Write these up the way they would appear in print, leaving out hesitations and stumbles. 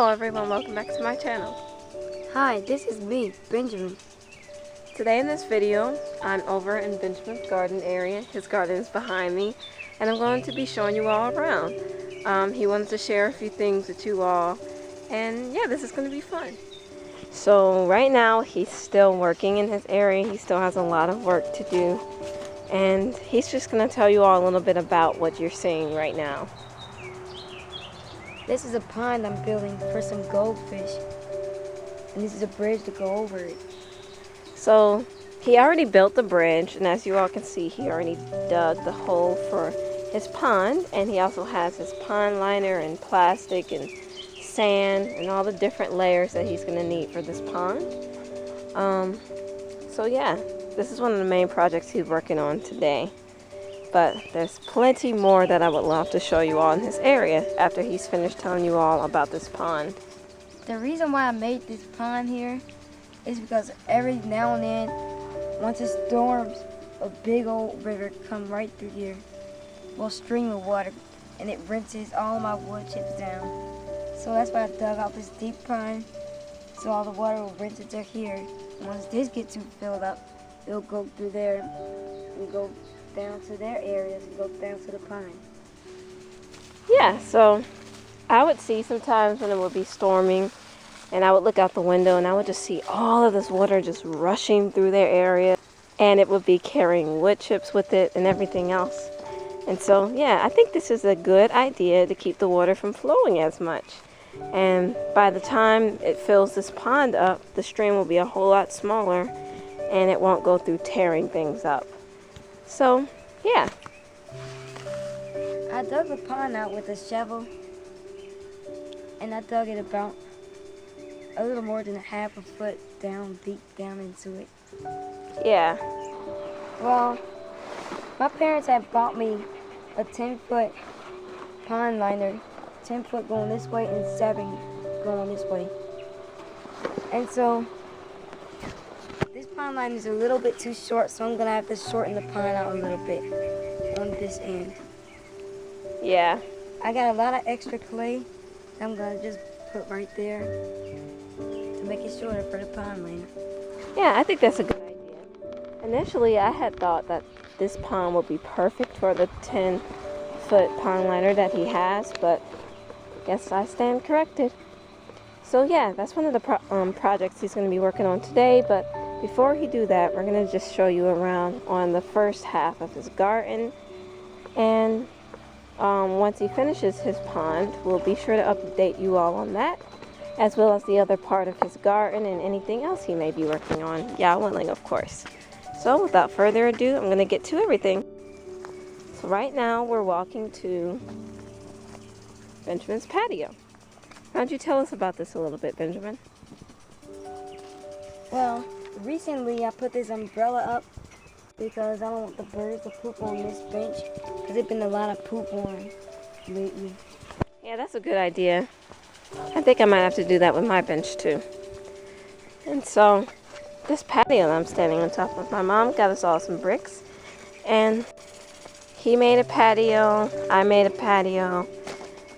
Hello everyone, welcome back to my channel. Hi, this is me, Benjamin. Today in this video, I'm over in Benjamin's garden area. His garden is behind me, and I'm going to be showing you all around. He wanted to share a few things with you all, and yeah, this is going to be fun. So right now, he's still working in his area. He still has a lot of work to do, and he's just going to tell you all a little bit about what you're seeing right now. This is a pond I'm building for some goldfish. And this is a bridge to go over it. So he already built the bridge, and as you all can see, he already dug the hole for his pond, and he also has his pond liner and plastic and sand and all the different layers that he's going to need for this pond. So yeah, this is one of the main projects he's working on today. But there's plenty more that I would love to show you all in his area after he's finished telling you all about this pond. The reason why I made this pond here is because every now and then, once it storms, a big old river come right through here. Well, stream of water, and it rinses all my wood chips down. So that's why I dug out this deep pond, so all the water will rinse into here. And once this gets too filled up, it'll go through there and go down to their areas and go down to the pond. Yeah, so I would see sometimes when it would be storming, and I would look out the window and I would just see all of this water just rushing through their area, and it would be carrying wood chips with it and everything else. And so yeah, I think this is a good idea to keep the water from flowing as much. And by the time it fills this pond up, the stream will be a whole lot smaller, and it won't go through tearing things up. So yeah, I dug the pond out with a shovel, and I dug it about a little more than a half a foot down, deep down into it. yeah. Well, my parents had bought me a 10-foot pond liner, 10 foot going this way and 7 going this way. And so this pond line is a little bit too short, so I'm gonna have to shorten the pond out a little bit on this end. Yeah. I got a lot of extra clay that I'm gonna just put right there to make it shorter for the pond liner. Yeah, I think that's a good idea. Initially, I had thought that this pond would be perfect for the 10-foot pond liner that he has, but guess I stand corrected. So yeah, that's one of the projects he's going to be working on today, but before he do that, we're going to just show you around on the first half of his garden, and once he finishes his pond, we'll be sure to update you all on that, as well as the other part of his garden and anything else he may be working on, Yah willing, of course. So without further ado, I'm going to get to everything. So right now we're walking to Benjamin's patio. Why don't you tell us about this a little bit, Benjamin? Well, recently I put this umbrella up because I don't want the birds to poop on this bench, because there's been a lot of poop on lately. Yeah, that's a good idea. I think I might have to do that with my bench too. And so this patio that I'm standing on top of, my mom got us all some bricks, and he made a patio, I made a patio,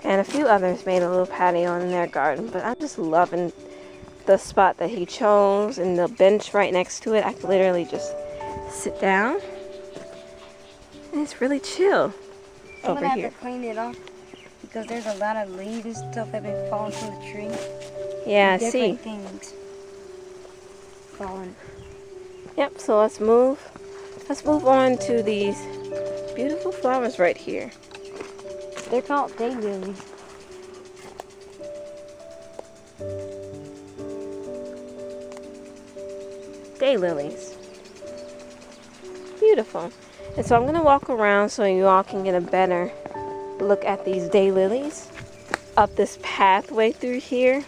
and a few others made a little patio in their garden. But I'm just loving the spot that he chose and the bench right next to it. I could literally just sit down, and it's really chill I'm over gonna have here. to clean it off because there's a lot of leaves and stuff that have been falling from the tree. Yeah, I Different see. things falling. Yep, so let's move on to these beautiful flowers right here. They're called daylilies. Daylilies. Beautiful. And so I'm going to walk around so you all can get a better look at these daylilies up this pathway through here.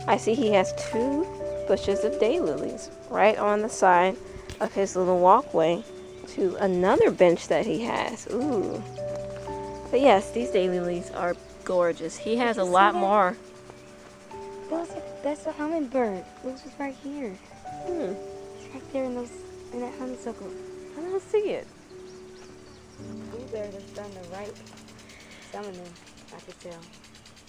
I see he has 2 bushes of daylilies right on the side of his little walkway to another bench that he has. Ooh. But yes, these daylilies are gorgeous. He has a lot more. That's a hummingbird. Those is right here. Hmm. It's right there in that honeysuckle. I don't see it. Blueberries are starting to ripe. Some of them. I could tell.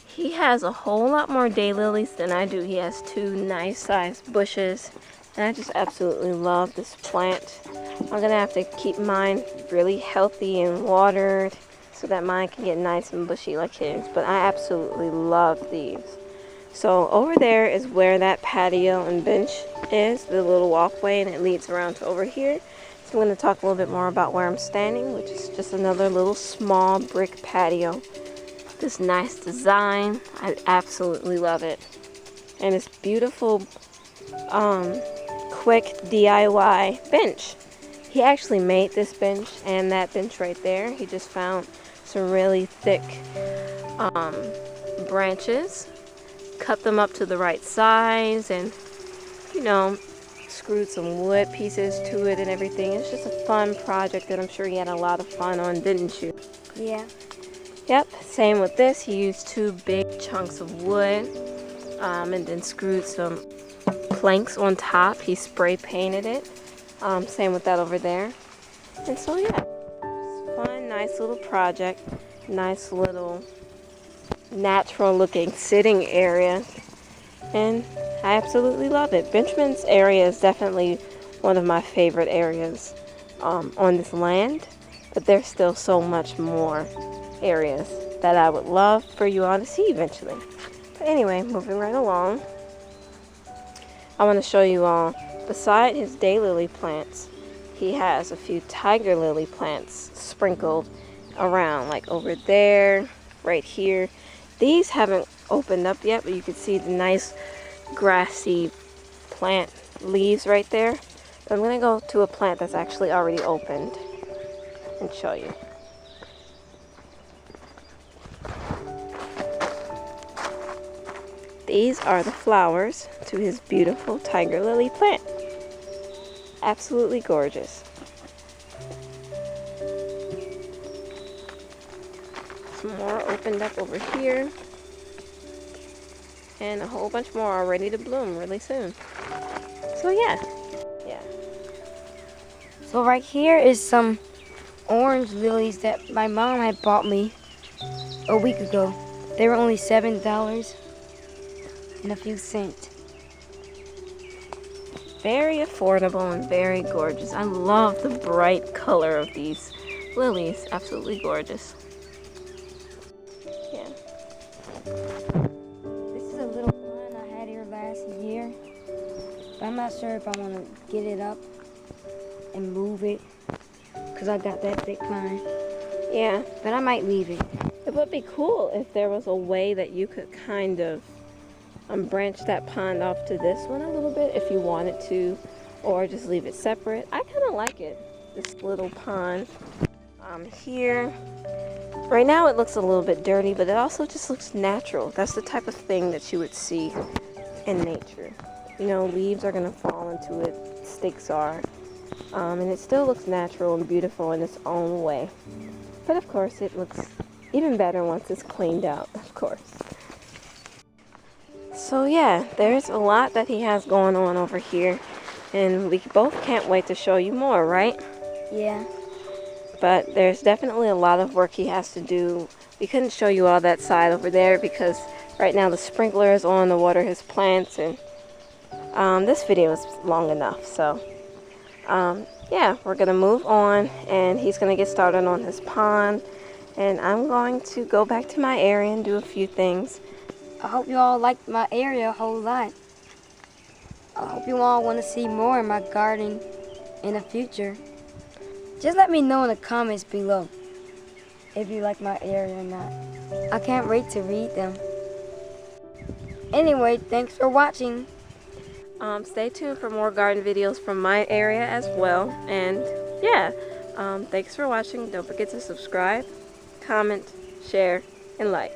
He has a whole lot more daylilies than I do. He has 2 nice sized bushes, and I just absolutely love this plant. I'm gonna have to keep mine really healthy and watered so that mine can get nice and bushy like his, but I absolutely love these. So over there is where that patio and bench is, the little walkway, and it leads around to over here. So I'm going to talk a little bit more about where I'm standing, which is just another little small brick patio. This nice design, I absolutely love it. And this beautiful, quick DIY bench. He actually made this bench and that bench right there. He just found some really thick branches, cut them up to the right size, and you know, screwed some wood pieces to it and everything. It's just a fun project that I'm sure he had a lot of fun on, didn't you? Yeah. Yep, same with this. He used 2 big chunks of wood and then screwed some planks on top. He spray painted it. Same with that over there. And so yeah, fun, nice little project. Nice little natural looking sitting area. And I absolutely love it. Benjamin's area is definitely one of my favorite areas on this land, but there's still so much more areas that I would love for you all to see eventually. But anyway, moving right along, I want to show you all, beside his daylily plants, he has a few tiger lily plants sprinkled around, like over there, right here. These haven't opened up yet, but you can see the nice grassy plant leaves right there. But I'm going to go to a plant that's actually already opened and show you. These are the flowers to his beautiful tiger lily plant. Absolutely gorgeous. Some more opened up over here. And a whole bunch more are ready to bloom really soon. So yeah. So right here is some orange lilies that my mom had bought me a week ago. They were only $7 and a few cents. Very affordable and very gorgeous. I love the bright color of these lilies. Absolutely gorgeous. Yeah. This is a little pond I had here last year, but I'm not sure if I want to get it up and move it because I got that big pine. Yeah. But I might leave it. It would be cool if there was a way that you could kind of branch that pond off to this one a little bit if you wanted to, or just leave it separate. I kind of like it, this little pond here. Right now it looks a little bit dirty, but it also just looks natural. That's the type of thing that you would see in nature. You know, leaves are going to fall into it, sticks are, and it still looks natural and beautiful in its own way. But of course it looks even better once it's cleaned out, of course. So yeah, there's a lot that he has going on over here, and we both can't wait to show you more, right? Yeah. But there's definitely a lot of work he has to do. We couldn't show you all that side over there because right now the sprinkler is on to water his plants, and this video is long enough. So yeah, we're gonna move on, and he's gonna get started on his pond, and I'm going to go back to my area and do a few things. I hope you all like my area a whole lot. I hope you all want to see more in my garden in the future. Just let me know in the comments below if you like my area or not. I can't wait to read them. Anyway, thanks for watching. Stay tuned for more garden videos from my area as well. And yeah, thanks for watching. Don't forget to subscribe, comment, share, and like.